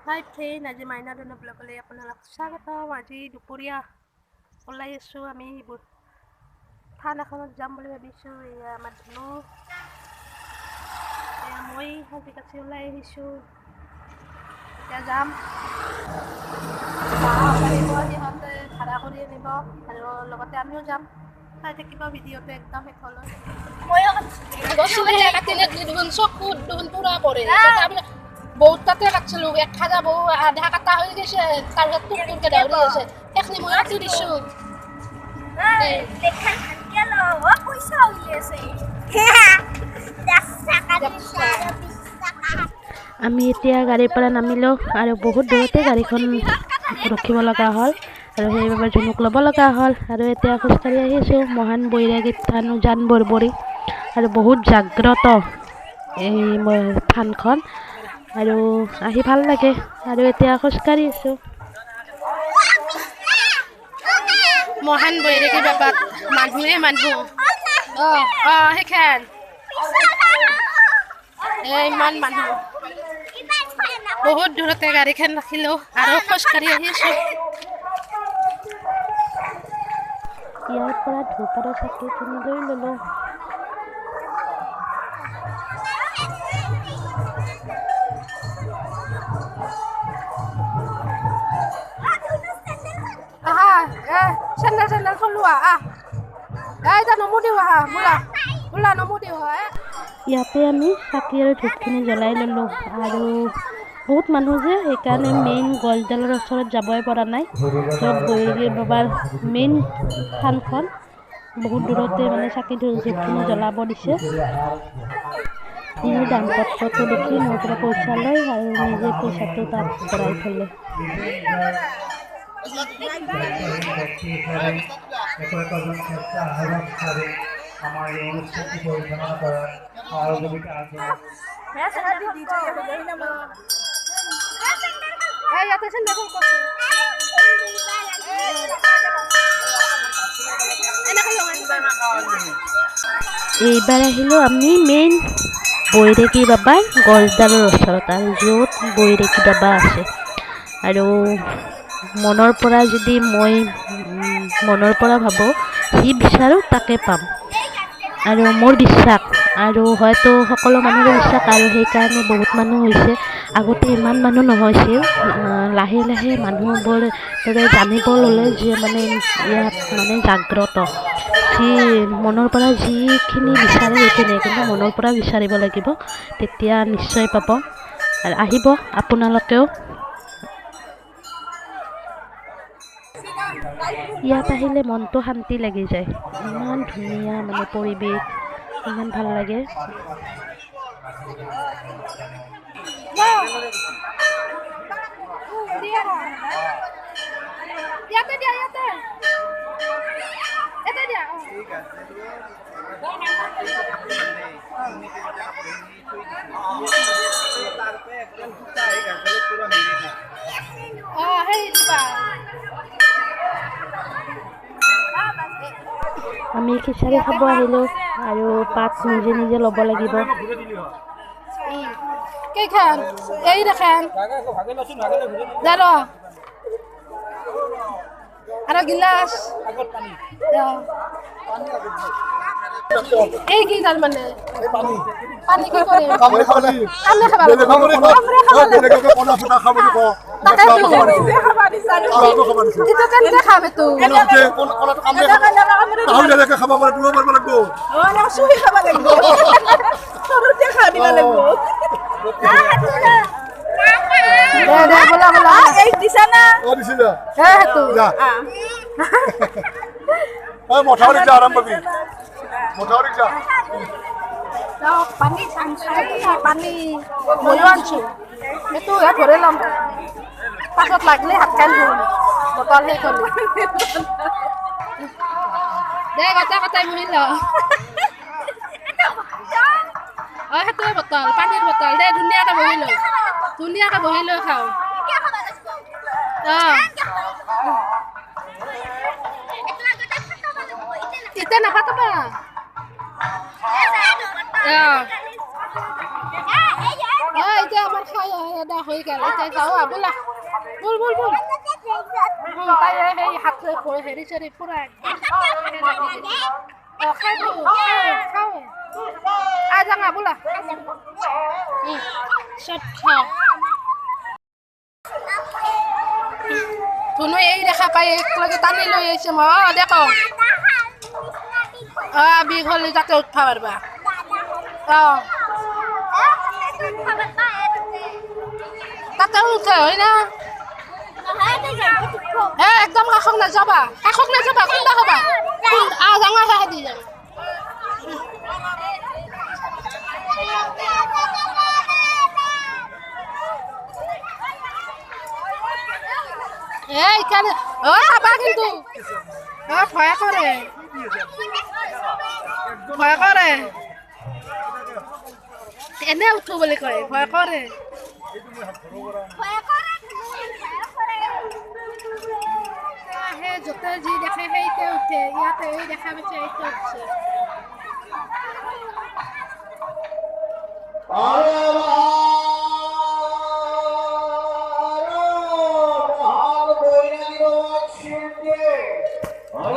হাই friend, আজি মাইনা ধুনু ব্লগলৈ আপোনালোক স্বাগতম। আজি দুপৰীয়া ওলাই আছোঁ আমি থান এখনত যাম বুলি ভাবিছোঁ। এয়া আমাৰ ধুনু, মই সাজি কাচি ওলাই আহিছোঁ। এতিয়া যাম, সিহঁতে ভাড়া কৰি আনিব আৰু লগতে আমিও যাম। চাই থাকিব ভিডিঅ'টো একদম শেষলৈ। চকুত দেখোন পুৰা পৰে। বহুত তাতে কাটছিলো, এক খাজা বহু আধা কাটা হৈ গৈছে, তাৰপিছত টুক টুককে দাউৰি আছে। সেইখিনি মই কাটি দিছোঁ। আমি এতিয়া গাড়ীৰ পৰা নামিলোঁ আৰু বহুত দূৰতে গাড়ীখন ৰখিব লগা হ'ল আৰু সেইবাবে ধুনুক ল'ব লগা হ'ল। আৰু এতিয়া খোজকাঢ়ি আহিছোঁ মহান বৈৰাগী থান উজান বৰবৰী, আৰু বহুত জাগ্ৰত এই থানখন, আৰু আহি ভাল লাগে। আৰু এতিয়া খোজকাঢ়ি আছোঁ মহান বৈৰাগী বাবাত। মানুহে মানুহ সেইখান ইমান মানুহ, বহুত দূৰতে গাড়ীখন ৰাখিলোঁ আৰু খোজকাঢ়ি আহিছোঁ। ইয়াৰ পৰা ধূপ আৰু চাকি কিনি লৈ ল'লোঁ। চেণ্ডেল চেণ্ডেল থলোঁ এতিয়া নমু দিওঁ বোলা নমু দিওঁ। ইয়াতে আমি চাকি আৰু ধূপখিনি জ্বলাই ল'লোঁ, আৰু বহুত মানুহ যে সেইকাৰণে মেইন গছডালৰ ওচৰত যাবই পৰা নাই। য'ত বৈৰাগী বাবাৰ মেইন থানখন, বহুত দূৰতে মানে চাকি ধূপখিনি জ্বলাব দিছে। এই দামপত্ৰটো দেখি মোৰ পৰা পইচা লয় আৰু নিজে পইচাটো তাত ভৰাই থ'লে। আমাৰ এই অনুষ্ঠানটি পৰিচালনা কৰাৰ সহযোগিতা আছে। এইবাৰ আহিলোঁ আমি মেইন বৈৰাগী বাবাৰ গছডালৰ ওচৰত, আৰু য'ত বৈৰাগী বাবা আছে। আৰু মনৰ পৰা যদি মই মনৰ পৰা ভাবোঁ, যি বিচাৰোঁ তাকে পাম, আৰু মোৰ বিশ্বাস, আৰু হয়তো সকলো মানুহৰে বিশ্বাস, আৰু সেইকাৰণে বহুত মানুহ হৈছে। আগতে ইমান মানুহ নহৈছিল, লাহে লাহে মানুহবোৰে জানিব ল'লে যে মানে ইয়াত মানে জাগ্ৰত, যি মনৰ পৰা যিখিনি বিচাৰে সেইখিনিয়ে, কিন্তু মনৰ পৰা বিচাৰিব লাগিব, তেতিয়া নিশ্চয় পাব। আৰু আহিব আপোনালোকেও। ইয়াত আহিলে মনটো শান্তি লাগি যায়, ইমান ধুনীয়া মানে পৰিৱেশ, ইমান ভাল লাগে। আমি খিচাৰি খাব আহিলোঁ, আৰু পাত নিজে নিজে ল'ব লাগিব। কেইখান এই দেখান আৰু গিলাচ এই কি তাৰ মানে পানী কি কৰে মথাউৰিত যা আৰাম পাবি, মথাউৰিত যা। পানী ময়ো আনছোঁ, এইটো ভৰাই ল'ম, পাছত লাগিলে হাত খাই ধুম, বটল শেষ হ'ল দে, গোটা গোটাই মুহি ল। সেইটোৱে বটল, পানীৰ বটল দে, ধুনীয়াকৈ বহি লৈ, ধুনীয়াকৈ বহি লৈ খাওঁ। এতিয়া নাখাবা, যে আমাৰ খাই হৈ গ'ল এতিয়া যাওঁ বোলা বল বল বল তাই সেই হাত হেৰি চৰি পুৰা খাই খাওঁ যাওঁ বোলা চব খাওঁ ধুনু এই দেখা পাই একেলগে টানি লৈ আহিছে মই দেখো বিষ হ'লে তাতে উঠবা পাৰবা তাতে উঠে হয় না একদম কাষক নাযাবা কোনটা খাবা ডাঙৰ খাই দি যাবা এইখানে খাবা কিন্তু ভয় কৰে এনে উঠো বুলি কয় ভয় কৰে সেই য'তে যি দেখে সেইতে উঠে ইয়াতে এই দেখা পাইছে এইটো উঠছে